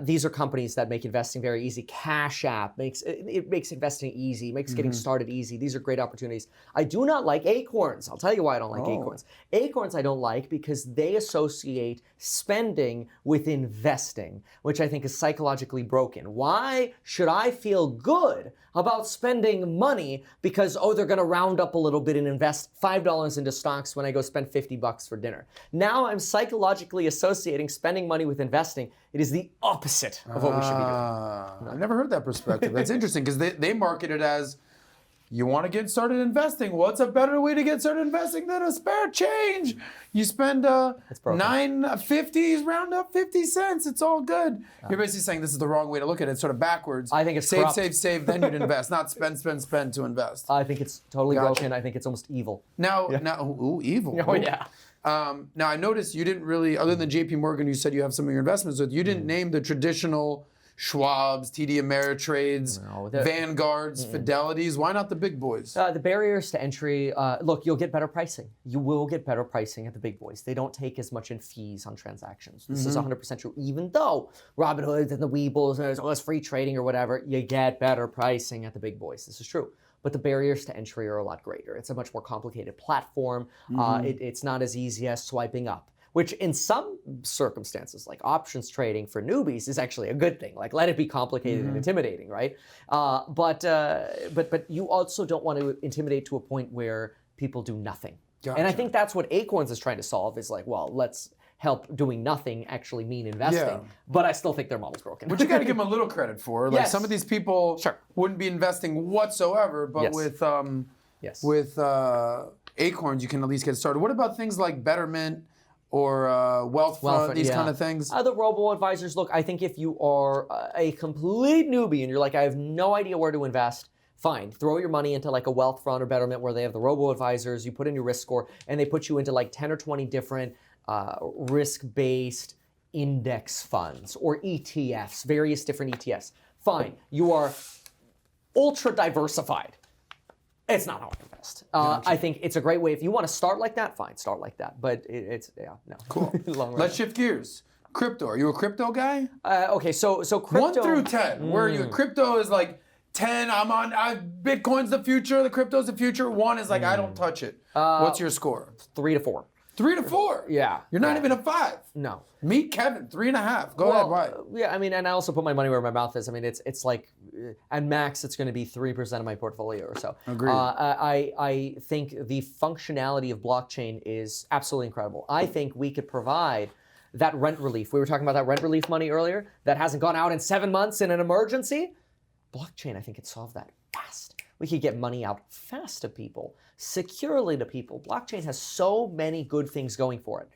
these are companies that make investing very easy. Cash App makes investing easy, makes getting started easy. These are great opportunities. I do not like Acorns. I'll tell you why I don't like Acorns. Acorns I don't like because they associate spending with investing, which I think is psychologically broken. Why should I feel good about spending money because, they're going to round up a little bit and invest $5 into stocks when I go spend $50 for dinner? Now I'm psychologically associating spending money with investing. It is the opposite of what we should be doing.
I've never heard that perspective. That's interesting because they market it as, you want to get started investing. What's a better way to get started investing than a spare change? You spend $9.50, round up 50 cents. It's all good. You're basically saying this is the wrong way to look at it. It's sort of backwards.
I think it's
save,
corrupt.
save, then you'd invest, not spend to invest.
I think it's totally
Gotcha.
broken. I think it's almost evil.
Now, evil.
Oh, yeah.
Now I noticed you didn't really, other than JP Morgan, you said you have some of your investments with, you didn't name the traditional Schwab's, TD Ameritrades, Vanguards, Fidelities. Why not the big boys?
The barriers to entry, look, you'll get better pricing. You will get better pricing at the big boys. They don't take as much in fees on transactions. This is 100% true. Even though Robinhood and the Weebles, and there's all this free trading or whatever, you get better pricing at the big boys. This is true. But the barriers to entry are a lot greater. It's a much more complicated platform. It's not as easy as swiping up, which in some circumstances, like options trading for newbies, is actually a good thing. Like, let it be complicated and intimidating, right? But you also don't want to intimidate to a point where people do nothing.
Gotcha.
And I think that's what Acorns is trying to solve, is like, well, let's help doing nothing actually mean investing.
Yeah.
But I still think their model's broken.
Which you got to give them a little credit for. Like,
Yes.
some of these people wouldn't be investing whatsoever, but with Acorns, you can at least get started. What about things like Betterment or Wealthfront, these kind of things?
The robo-advisors, look, I think if you are a complete newbie and you're like, I have no idea where to invest, fine. Throw your money into like a Wealthfront or Betterment where they have the robo-advisors, you put in your risk score, and they put you into like 10 or 20 different risk-based index funds or ETFs, various different ETFs. Fine. You are ultra diversified. It's not how I invest. I think it's a great way. If you want to start like that, fine, start like that. But no.
Cool. Let's shift gears. Crypto. Are you a crypto guy?
Okay, so crypto.
1 through 10. Where are you? Crypto is like 10. Bitcoin's the future. The crypto's the future. 1 is like, I don't touch it. What's your score?
3 to 4.
3 to 4.
Yeah.
You're not even a 5.
No.
Meet Kevin, 3.5. Go ahead. Why?
Yeah, I mean, and I also put my money where my mouth is. I mean, it's like, at max, it's going to be 3% of my portfolio or so.
Agreed.
I think the functionality of blockchain is absolutely incredible. I think we could provide that rent relief. We were talking about that rent relief money earlier that hasn't gone out in 7 months in an emergency. Blockchain, I think, could solve that fast. We could get money out fast to people, securely to people. Blockchain has so many good things going for it.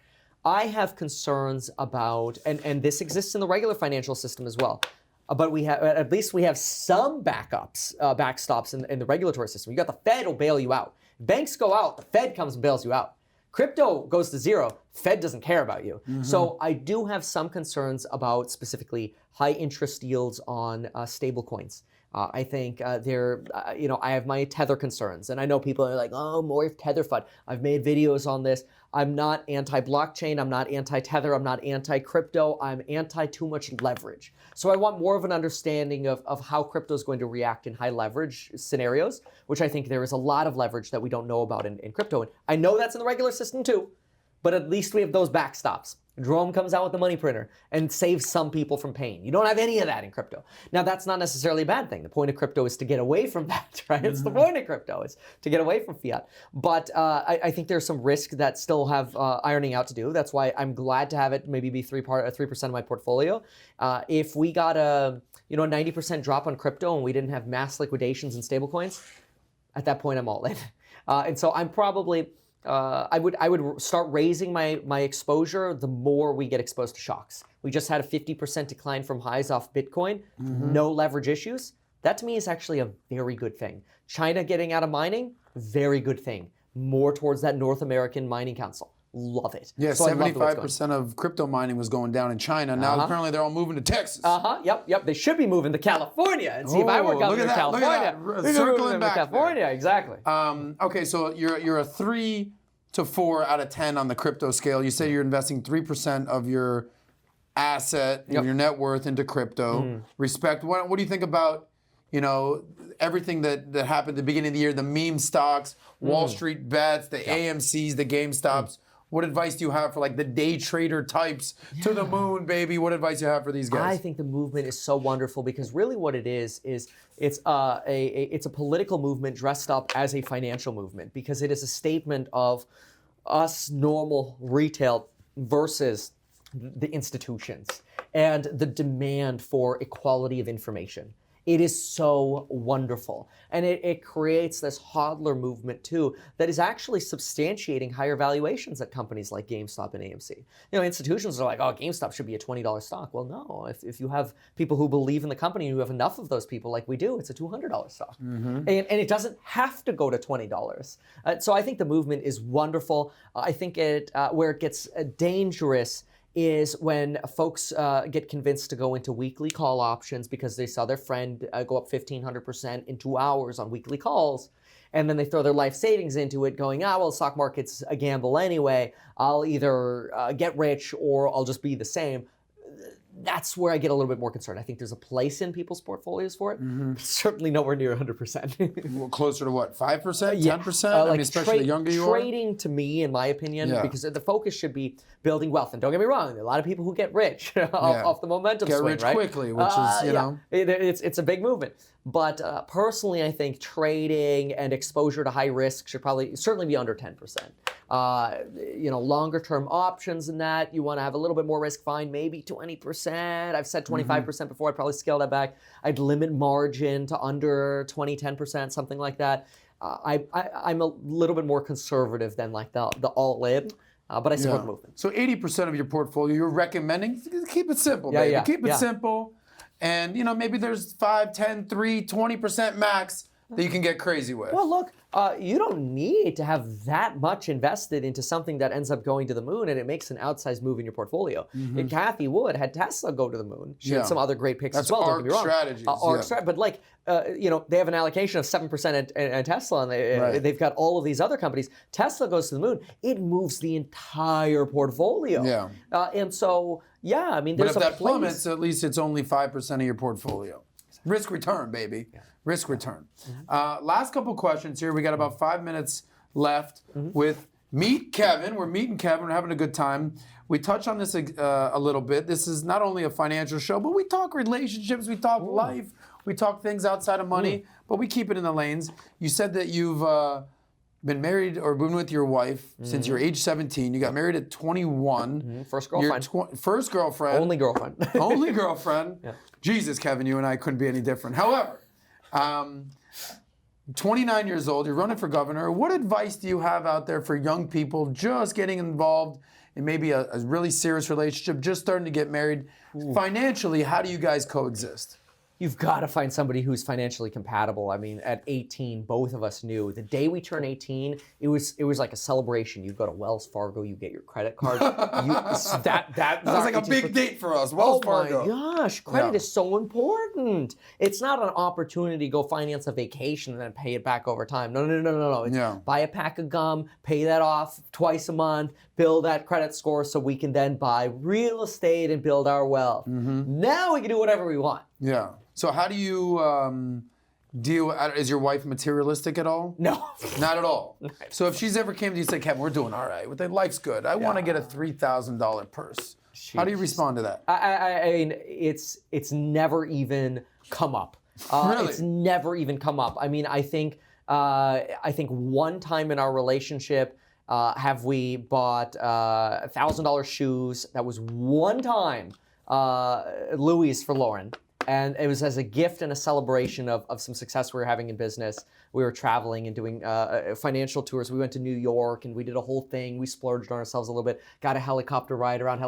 I have concerns about, and this exists in the regular financial system as well, but at least we have some backstops in the regulatory system. You got the Fed will bail you out. Banks go out, the Fed comes and bails you out. Crypto goes to zero, Fed doesn't care about you. So I do have some concerns about specifically high interest yields on stable coins. I think I have my tether concerns, and I know people are like, oh, more tether FUD. I've made videos on this. I'm not anti-blockchain. I'm not anti-tether. I'm not anti-crypto. I'm anti too much leverage. So I want more of an understanding of how crypto is going to react in high leverage scenarios, which I think there is a lot of leverage that we don't know about in crypto. And I know that's in the regular system too, but at least we have those backstops. Jerome comes out with the money printer and saves some people from pain. You don't have any of that in crypto. Now, that's not necessarily a bad thing. The point of crypto is to get away from that, right? It's the point of crypto, is to get away from fiat. But I think there's some risk that still have ironing out to do. That's why I'm glad to have it maybe be 3% of my portfolio. If we got a 90% drop on crypto and we didn't have mass liquidations in stablecoins, at that point I'm all in. And so I'm probably... I would start raising my exposure the more we get exposed to shocks. We just had a 50% decline from highs off Bitcoin, no leverage issues. That to me is actually a very good thing. China getting out of mining, very good thing. More towards that North American Mining Council. Love it.
Yeah, so 75% of crypto mining was going down in China. Now apparently they're all moving to Texas.
Yep. They should be moving to California. And see if I were governor of California.
Circling back
California, exactly.
Okay, so you're a 3 to 4 out of 10 on the crypto scale. You say you're investing 3% of your asset, your net worth into crypto. Respect. What do you think about, everything that happened at the beginning of the year, the meme stocks, Wall Street bets, the AMCs, the GameStops? What advice do you have for like the day trader types to the moon, baby? What advice do you have for these guys?
I think the movement is so wonderful because really what it is it's a political movement dressed up as a financial movement, because it is a statement of us normal retail versus the institutions and the demand for equality of information. It is so wonderful. And it creates this hodler movement too that is actually substantiating higher valuations at companies like GameStop and AMC. Institutions are like, oh, GameStop should be a $20 stock. Well, no, if you have people who believe in the company and you have enough of those people like we do, it's a $200 stock. And it doesn't have to go to $20. So I think the movement is wonderful. I think where it gets dangerous is when folks get convinced to go into weekly call options because they saw their friend go up 1,500% in 2 hours on weekly calls, and then they throw their life savings into it going, the stock market's a gamble anyway. I'll either get rich or I'll just be the same. That's where I get a little bit more concerned. I think there's a place in people's portfolios for it, but certainly nowhere near 100%.
Well, closer to what, 5%, 10%? Especially the younger you are?
Trading, to me, in my opinion, because the focus should be building wealth. And don't get me wrong, there are a lot of people who get rich off the momentum swing,
right? Get rich quickly, which is,
It's a big movement. But personally, I think trading and exposure to high risk should certainly be under 10%. Longer term options than that, you want to have a little bit more risk, fine, maybe 20%. I've said 25% before, I'd probably scale that back. I'd limit margin to under 10%, something like that. I'm a little bit more conservative than like the all-in. But I support the movement.
So 80% of your portfolio, you're recommending, keep it simple, baby. Keep it simple. And, maybe there's 5, 10, 3, 20% max that you can get crazy with.
Well, look, you don't need to have that much invested into something that ends up going to the moon and it makes an outsized move in your portfolio. And Kathy Wood had Tesla go to the moon. She had some other great picks as well, don't get me wrong.
Strategies.
But they have an allocation of 7% in Tesla, and they've got all of these other companies. Tesla goes to the moon. It moves the entire portfolio. And so, there's
but if that plummets, at least it's only 5% of your portfolio. Risk return, baby. Risk return. Last couple questions here. We got about 5 minutes left with Meet Kevin. We're meeting Kevin. We're having a good time. We touch on this a little bit. This is not only a financial show, but we talk relationships. We talk life. We talk things outside of money, but we keep it in the lanes. You said that you've been married or been with your wife since you're age 17. You got married at 21.
First girlfriend.
First girlfriend.
Only girlfriend.
Only girlfriend. Jesus, Kevin, you and I couldn't be any different. However, 29 years old, you're running for governor. What advice do you have out there for young people just getting involved in maybe a really serious relationship, just starting to get married? Financially, how do you guys coexist?
You've got to find somebody who's financially compatible. I mean, at 18, both of us knew the day we turned 18, it was like a celebration. You go to Wells Fargo, you get your credit card. That
was like a big date for us. Wells Fargo.
Oh my gosh, credit is so important. It's not an opportunity to go finance a vacation and then pay it back over time. No. It's buy a pack of gum, pay that off twice a month, build that credit score so we can then buy real estate and build our wealth. Now we can do whatever we want.
Yeah. So how do you deal? Is your wife materialistic at all?
No.
Not at all. So if she's ever came to you and said, Kevin, we're doing all right. Life's good. I want to get a $3,000 purse. How do you respond to that?
I mean, it's never even come up.
Really?
It's never even come up. I mean, I think one time in our relationship, have we bought $1,000 shoes? That was one time, Louis for Lauren. And it was as a gift and a celebration of some success we were having in business. We were traveling and doing financial tours. We went to New York and we did a whole thing. We splurged on ourselves a little bit. Got a helicopter ride around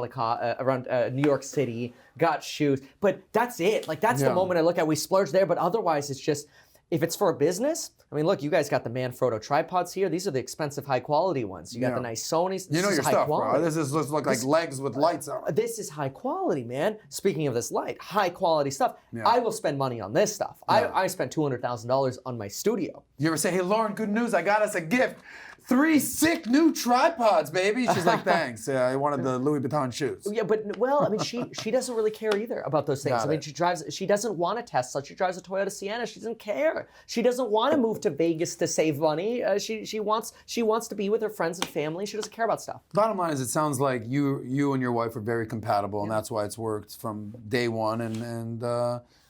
New York City. Got shoes. But that's it. Like that's the moment I look at. We splurged there. But otherwise, it's just if it's for a business. I mean, look, you guys got the Manfrotto tripods here. These are the expensive, high-quality ones. You got the nice Sonys.
You know your stuff, bro. This looks like legs with lights on.
This is high quality, man. Speaking of this light, high-quality stuff. Yeah. I will spend money on this stuff. Yeah. I spent $200,000 on my studio.
You ever say, hey, Lauren, good news. I got us a gift. 3 sick new tripods, baby. She's like, thanks. I wanted the Louis Vuitton shoes.
Yeah, but, well, I mean, she doesn't really care either about those things. I mean, she doesn't want a Tesla. She drives a Toyota Sienna. She doesn't care. She doesn't want to move to Vegas to save money. She wants to be with her friends and family. She doesn't care about stuff.
Bottom line is, it sounds like you and your wife are very compatible, and that's why it's worked from day one. And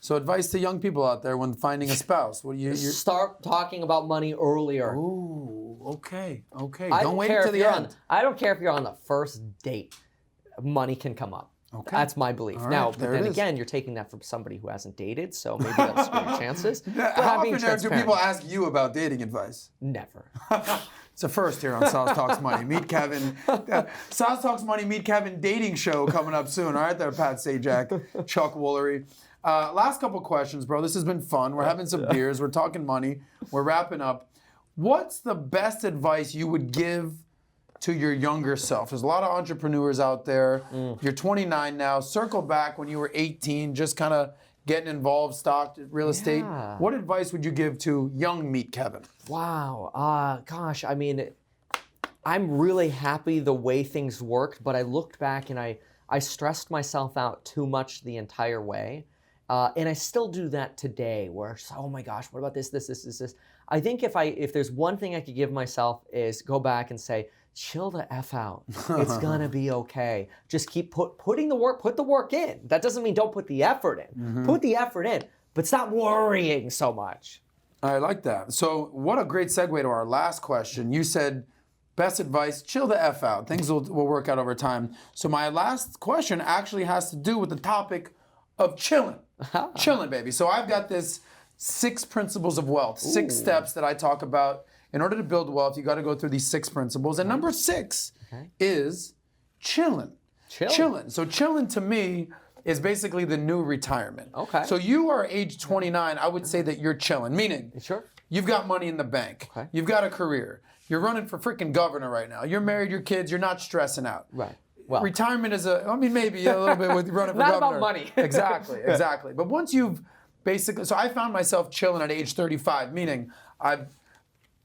so advice to young people out there when finding a spouse. What do you
start talking about money earlier.
Ooh, okay. Don't wait until the end.
I don't care if you're on the first date. Money can come up. Okay. That's my belief. Right, now, but then again, you're taking that from somebody who hasn't dated, so maybe that'll screw your chances.
How often do people ask you about dating advice?
Never.
It's a first here on Sos Talks Money. Meet Kevin. Sos Talks Money, Meet Kevin dating show coming up soon. All right there, Pat Sajak, Chuck Woolery. Last couple questions, bro. This has been fun. We're having some beers. We're talking money. We're wrapping up. What's the best advice you would give to your younger self? There's a lot of entrepreneurs out there. You're 29 now. Circle back when you were 18, just kind of getting involved, stock, real estate. What advice would you give to young Meet Kevin?
Wow. Gosh, I mean, I'm really happy the way things worked, but I looked back and I stressed myself out too much the entire way. And I still do that today where it's, oh my gosh, what about this? I think if there's one thing I could give myself is go back and say, chill the F out. It's gonna be okay. Just keep putting the work, put the work in. That doesn't mean don't put the effort in. Put the effort in, but stop worrying so much.
I like that. So what a great segue to our last question. You said, best advice, chill the F out. Things will work out over time. So my last question actually has to do with the topic of chilling. Chilling, baby. So I've got this 6 principles of wealth, 6 steps that I talk about. In order to build wealth, you got to go through these 6 principles. And number 6 is chilling. Chilling. So chilling to me is basically the new retirement.
Okay.
So you are age 29. I would say that you're chilling, meaning you've got money in the bank.
Okay.
You've got a career. You're running for freaking governor right now. You're married, your kids. You're not stressing out.
Right. Well,
retirement is maybe a little bit with running for
not
governor.
about money.
Exactly. But once you've basically, so I found myself chilling at age 35, meaning I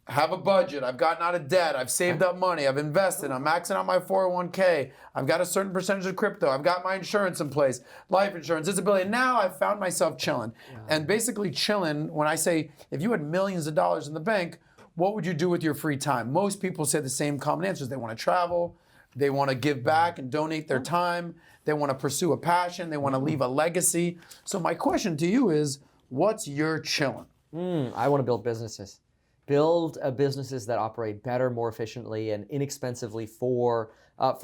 have a budget, I've gotten out of debt, I've saved up money, I've invested, I'm maxing out my 401k, I've got a certain percentage of crypto, I've got my insurance in place, life insurance, disability. And now I've found myself chilling. And basically chilling, when I say, if you had millions of dollars in the bank, what would you do with your free time? Most people say the same common answers. They want to travel. They want to give back and donate their time. They want to pursue a passion. They want to leave a legacy. So my question to you is, what's your chilling?
I want to build businesses. Build businesses that operate better, more efficiently, and inexpensively for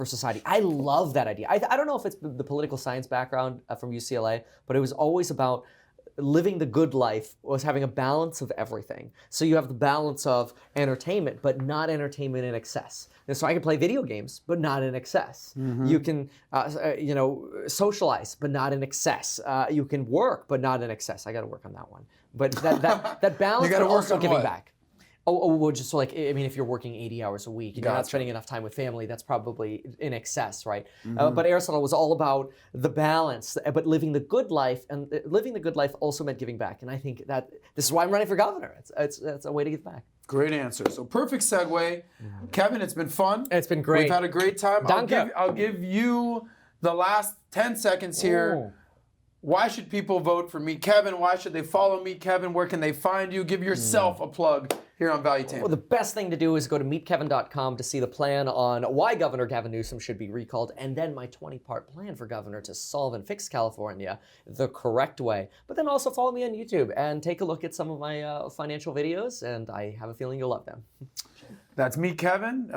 society. I love that idea. I don't know if it's the political science background from UCLA, but it was always about living the good life was having a balance of everything. So you have the balance of entertainment, but not entertainment in excess. And so I can play video games, but not in excess. You can, socialize, but not in excess. You can work, but not in excess. I got to work on that one. But that balance,
gotta
but
work
also
on
giving
what?
back. Well, just so if you're working 80 hours a week and you're not
Gotcha.
spending enough time with family, that's probably in excess, right? But Aristotle was all about the balance, but living the good life, and living the good life also meant giving back. And I think that this is why I'm running for governor. It's a way to give back.
Great answer. So perfect segue. Kevin, it's been fun.
It's been great.
We've had a great time.
Danke.
I'll give you the last 10 seconds here.
Ooh.
Why should people vote for Meet Kevin? Why should they follow Meet Kevin? Where can they find you? Give yourself a plug here on Valuetainment.
Well, the best thing to do is go to meetkevin.com to see the plan on why Governor Gavin Newsom should be recalled, and then my 20-part plan for governor to solve and fix California the correct way. But then also follow me on YouTube and take a look at some of my financial videos, and I have a feeling you'll love them.
That's Meet Kevin.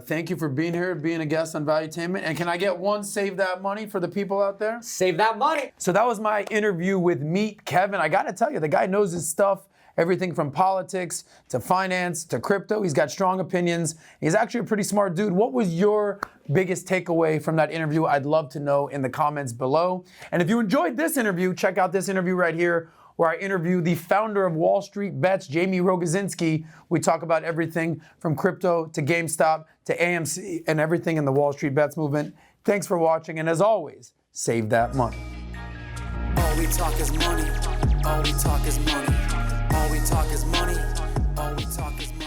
Thank you for being here, being a guest on Valuetainment. And can I get one Save That Money for the people out there?
Save that money!
So that was my interview with Meet Kevin. I got to tell you, the guy knows his stuff. Everything from politics to finance to crypto. He's got strong opinions. He's actually a pretty smart dude. What was your biggest takeaway from that interview? I'd love to know in the comments below. And if you enjoyed this interview, check out this interview right here where I interview the founder of Wall Street Bets, Jamie Rogozinski. We talk about everything from crypto to GameStop to AMC and everything in the Wall Street Bets movement. Thanks for watching. And as always, save that money.
All we talk is money. All we talk is money. All we talk is money. All we talk is money.